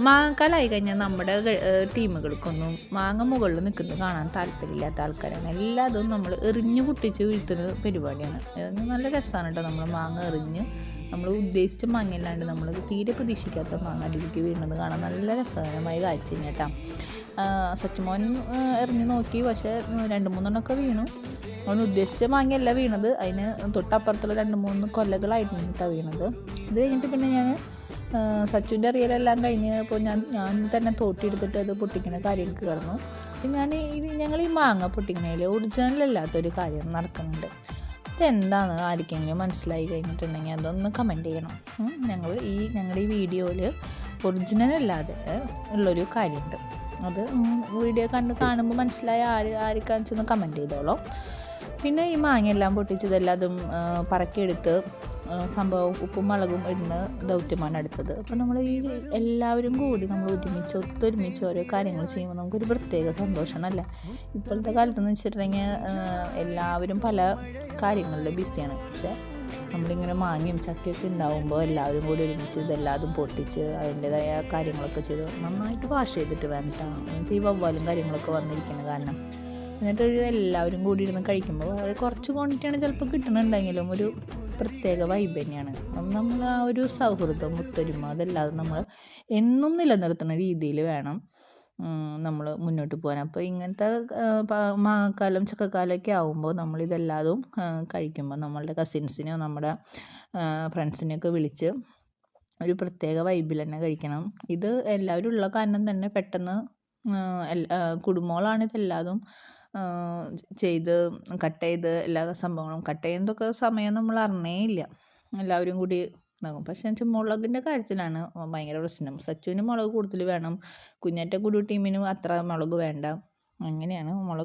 മാങ്ങക്കാലായി കഴിഞ്ഞാൽ നമ്മുടെ ടീമുകൾക്കൊന്നും മാങ്ങ മുകളിൽ നിൽക്കുന്നത് കാണാൻ താല്പര്യമില്ലാത്ത ആൾക്കാരാണ്. എല്ലാതും നമ്മൾ എറിഞ്ഞു പൊട്ടിച്ച് വീഴ്ത്തുന്ന പരിപാടിയാണ്. നല്ല രസമാണ് കേട്ടോ. നമ്മൾ മാങ്ങ എറിഞ്ഞ് നമ്മൾ ഉദ്ദേശിച്ച മാങ്ങയല്ലാണ്ട് നമ്മൾ തീരെ പ്രതീക്ഷിക്കാത്ത മാങ്ങ അതിലേക്ക് വീഴുന്നത് കാണാൻ നല്ല രസകരമായ കാഴ്ച കേട്ടോ. സച്ചുമോൻ എറിഞ്ഞ് നോക്കി, പക്ഷേ 2-3 വീണു. അവൻ ഉദ്ദേശിച്ച മാങ്ങയല്ല വീണത്, അതിന് തൊട്ടപ്പുറത്തുള്ള 2-3 കൊല്ലകളായിട്ടാണ് കേട്ടോ വീണത്. ഇത് കഴിഞ്ഞിട്ട് പിന്നെ ഞാൻ സച്ചുവിൻ്റെ അറിയലെല്ലാം കഴിഞ്ഞപ്പോൾ ഞാൻ തന്നെ തോട്ടിയെടുത്തിട്ട് അത് പൊട്ടിക്കുന്ന കാര്യങ്ങൾക്ക് കിടന്നു. ഞങ്ങൾ ഈ മാങ്ങ പൊട്ടിക്കണതിൽ ഒറിജിനലല്ലാത്തൊരു കാര്യം നടക്കുന്നുണ്ട്. ഇതെന്താണെന്ന് ആർക്കെങ്കിലും മനസ്സിലായി കഴിഞ്ഞിട്ടുണ്ടെങ്കിൽ അതൊന്ന് കമൻറ്റ് ചെയ്യണം. ഞങ്ങളുടെ ഈ വീഡിയോയിൽ ഒറിജിനൽ അല്ലാതെ ഉള്ളൊരു കാര്യമുണ്ട്. അത് വീഡിയോ കാണുമ്പോൾ മനസ്സിലായ ആർക്കാണെന്ന് വെച്ചൊന്ന് കമൻറ്റ് ചെയ്തോളൂ. പിന്നെ ഈ മാങ്ങയെല്ലാം പൊട്ടിച്ചതെല്ലാതും പറക്കിയെടുത്ത് സംഭവം ഉപ്പും മുളകും ഇടുന്ന ദൗത്യമാണ് അടുത്തത്. അപ്പോൾ നമ്മൾ ഈ എല്ലാവരും കൂടി നമ്മൾ ഒത്തൊരുമിച്ച് ഓരോ കാര്യങ്ങൾ ചെയ്യുമ്പോൾ നമുക്കൊരു പ്രത്യേക സന്തോഷമാണല്ലേ. ഇപ്പോഴത്തെ കാലത്തെന്ന് വെച്ചിട്ടുണ്ടെങ്കിൽ എല്ലാവരും പല കാര്യങ്ങളിൽ ബിസിയാണ്. പക്ഷേ നമ്മളിങ്ങനെ മാങ്ങയും ചക്കയൊക്കെ ഉണ്ടാകുമ്പോൾ എല്ലാവരും കൂടി ഒരുമിച്ച് ഇതെല്ലാതും പൊട്ടിച്ച് അതിൻ്റേതായ കാര്യങ്ങളൊക്കെ ചെയ്ത് നന്നായിട്ട് വാഷ് ചെയ്തിട്ട് വേണ്ടിയിട്ടാണ് ഈ വവ്വാലും കാര്യങ്ങളൊക്കെ വന്നിരിക്കുന്നത്. കാരണം എന്നിട്ട് എല്ലാവരും കൂടി ഇരുന്ന് കഴിക്കുമ്പോൾ അത് കുറച്ച് ക്വാണ്ടിറ്റിയാണ് ചിലപ്പോൾ കിട്ടണമെന്നുണ്ടെങ്കിലും ഒരു പ്രത്യേക വൈബ് തന്നെയാണ്. നമ്മൾ ആ ഒരു സൗഹൃദം, ഒത്തൊരുമ അതെല്ലാതെ നമ്മൾ എന്നും നിലനിർത്തുന്ന രീതിയിൽ വേണം നമ്മൾ മുന്നോട്ട് പോകാൻ. അപ്പോൾ ഇങ്ങനത്തെ മാങ്ങക്കാലം ചക്കക്കാലമൊക്കെ ആകുമ്പോൾ നമ്മളിതെല്ലാതും കഴിക്കുമ്പോൾ നമ്മളുടെ കസിൻസിനെയോ നമ്മുടെ ഫ്രണ്ട്സിനെയൊക്കെ വിളിച്ച് ഒരു പ്രത്യേക വൈബിൽ തന്നെ കഴിക്കണം. ഇത് എല്ലാവരും ഉള്ള കാരണം തന്നെ പെട്ടെന്ന് കുടുംബങ്ങളാണ് ഇതെല്ലാതും ചെയ്ത് കട്ട് ചെയ്ത് എല്ലാ സംഭവങ്ങളും കട്ട് ചെയ്യുന്നതൊക്കെ സമയം നമ്മൾ അറിഞ്ഞേയില്ല. എല്ലാവരും കൂടി ഇതാകും. പക്ഷേ മുളകിൻ്റെ കാര്യത്തിലാണ് ഭയങ്കര പ്രശ്നം. സച്ചുവിന് മുളക് കൂടുതൽ വേണം, കുഞ്ഞേറ്റ കുടു ടീമിനും അത്ര മുളക് വേണ്ട. അങ്ങനെയാണ് മുളക്